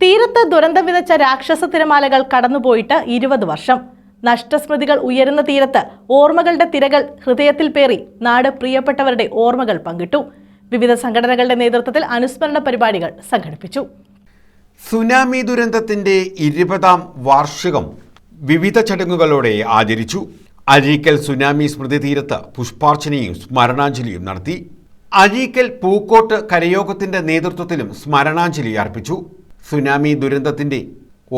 തീരത്ത് ദുരന്തം വിതച്ച രാക്ഷസ തിരമാലകൾ കടന്നുപോയിട്ട് 20 വർഷം. നഷ്ടസ്മൃതികൾ ഉയരുന്ന തീരത്ത് ഓർമ്മകളുടെ തിരകൾ ഹൃദയത്തിൽ പേറി നാട് പ്രിയപ്പെട്ടവരുടെ ഓർമ്മകൾ പങ്കിട്ടു. വിവിധ സംഘടനകളുടെ നേതൃത്വത്തിൽ അനുസ്മരണ പരിപാടികൾ സംഘടിപ്പിച്ചു. സുനാമി ദുരന്തത്തിന്റെ 20ാം വാർഷികം വിവിധ ചടങ്ങുകളോടെ ആചരിച്ചു. അഴീക്കൽ സുനാമി സ്മൃതി തീരത്ത് പുഷ്പാർച്ചനയും സ്മരണാഞ്ജലിയും നടത്തി. അഴീക്കൽ പൂക്കോട്ട് കരയോഗത്തിന്റെ നേതൃത്വത്തിലും സ്മരണാഞ്ജലി അർപ്പിച്ചു. സുനാമി ദുരന്തത്തിന്റെ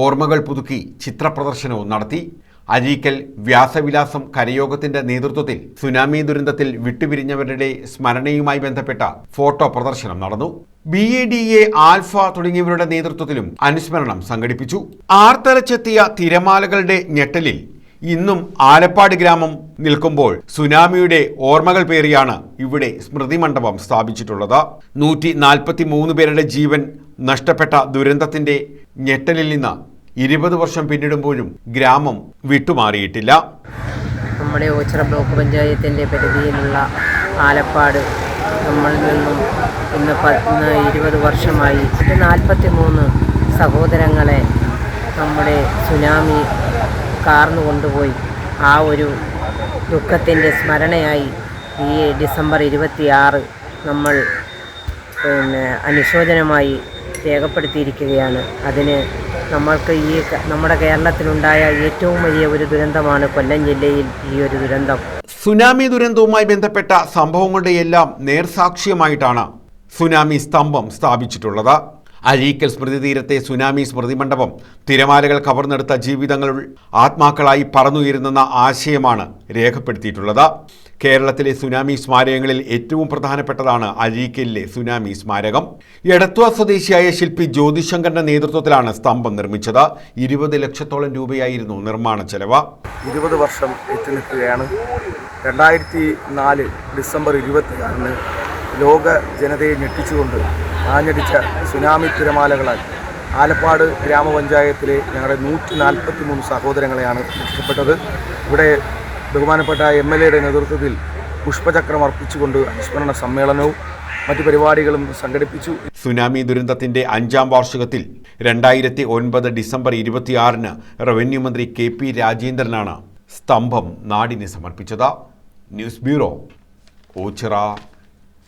ഓർമ്മകൾ പുതുക്കി ചിത്രപ്രദർശനവും നടത്തി. അഴീക്കൽ വ്യാസവിലാസം കരയോഗത്തിന്റെ നേതൃത്വത്തിൽ സുനാമി ദുരന്തത്തിൽ വിട്ടുപിരിഞ്ഞവരുടെ സ്മരണയുമായി ബന്ധപ്പെട്ട ഫോട്ടോ പ്രദർശനം നടന്നു. BADA, ആൽഫ തുടങ്ങിയവരുടെ നേതൃത്വത്തിലും അനുസ്മരണം സംഘടിപ്പിച്ചു. ആർത്തലച്ചെത്തിയ തിരമാലകളുടെ ഞെട്ടലിൽ ഇന്നും ആലപ്പാട് ഗ്രാമം നിൽക്കുമ്പോൾ സുനാമിയുടെ ഓർമ്മകൾ പേറിയാണ് ഇവിടെ സ്മൃതി മണ്ഡപം സ്ഥാപിച്ചിട്ടുള്ളത്. 143 പേരുടെ ജീവൻ നഷ്ടപ്പെട്ട ദുരന്തത്തിന്റെ ഞെട്ടലിൽ നിന്ന് 20 വർഷം പിന്നിടുമ്പോഴും ഗ്രാമം വിട്ടുമാറിയിട്ടില്ല. നമ്മുടെ ഓച്ചിറ ബ്ലോക്ക് പഞ്ചായത്തിൻ്റെ പരിധിയിലുള്ള ആലപ്പാട് നമ്മളിൽ നിന്നും ഇന്ന് 20 വർഷമായി 43 സഹോദരങ്ങളെ നമ്മുടെ സുനാമി കാർന്നു കൊണ്ടുപോയി. ആ ഒരു ദുഃഖത്തിൻ്റെ സ്മരണയായി ഈ ഡിസംബർ 26 നമ്മൾ അനുശോചനമായി രേഖപ്പെടുത്തിയിരിക്കുകയാണ്. അതിന് നമ്മൾക്ക് നമ്മുടെ കേരളത്തിലുണ്ടായ ഏറ്റവും വലിയ ഒരു ദുരന്തമാണ് കൊല്ലം ജില്ലയിൽ ഈ ഒരു ദുരന്തം. സുനാമി ദുരന്തവുമായി ബന്ധപ്പെട്ട സംഭവങ്ങളുടെയെല്ലാം നേർസാക്ഷ്യമായിട്ടാണ് സുനാമി സ്തംഭം സ്ഥാപിച്ചിട്ടുള്ളത്. അഴീക്കൽ സ്മൃതി തീരത്തെ സുനാമി സ്മൃതി മണ്ഡപം തിരമാലകൾ കവർന്നെടുത്ത ജീവിതങ്ങൾ ആത്മാക്കളായി പറന്നുയരുന്നെന്ന ആശയമാണ് രേഖപ്പെടുത്തിയിട്ടുള്ളത്. കേരളത്തിലെ സുനാമി സ്മാരകങ്ങളിൽ ഏറ്റവും പ്രധാനപ്പെട്ടതാണ് അഴീക്കലിലെ സുനാമി സ്മാരകം. എടത്വ സ്വദേശിയായ ശില്പി ജ്യോതിശങ്കറിന്റെ നേതൃത്വത്തിലാണ് സ്തംഭം നിർമ്മിച്ചത്. 20 ലക്ഷത്തോളം രൂപയായിരുന്നു നിർമ്മാണ ചെലവ്. 20 വർഷം എത്തി നിൽക്കുകയാണ്. 2004 ഡിസംബർ 26 ലോക ജനതയെ ഞെട്ടിച്ചുകൊണ്ട് ആഞ്ഞടിച്ച സുനാമി തിരമാലകളാൽ ആലപ്പാട് ഗ്രാമപഞ്ചായത്തിലെ ഞങ്ങളുടെ 143 സഹോദരങ്ങളെയാണ് രക്ഷപ്പെട്ടത്. ഇവിടെ ബഹുമാനപ്പെട്ട MLAയുടെ നേതൃത്വത്തിൽ പുഷ്പചക്രം അർപ്പിച്ചുകൊണ്ട് അനുസ്മരണ സമ്മേളനവും മറ്റു പരിപാടികളും സംഘടിപ്പിച്ചു. സുനാമി ദുരന്തത്തിന്റെ 5ാം വാർഷികത്തിൽ 2009 ഡിസംബർ 26 റവന്യൂ മന്ത്രി KP രാജേന്ദ്രനാണ് സ്തംഭം നാടിന് സമർപ്പിച്ചത്. News bureau, Ochira.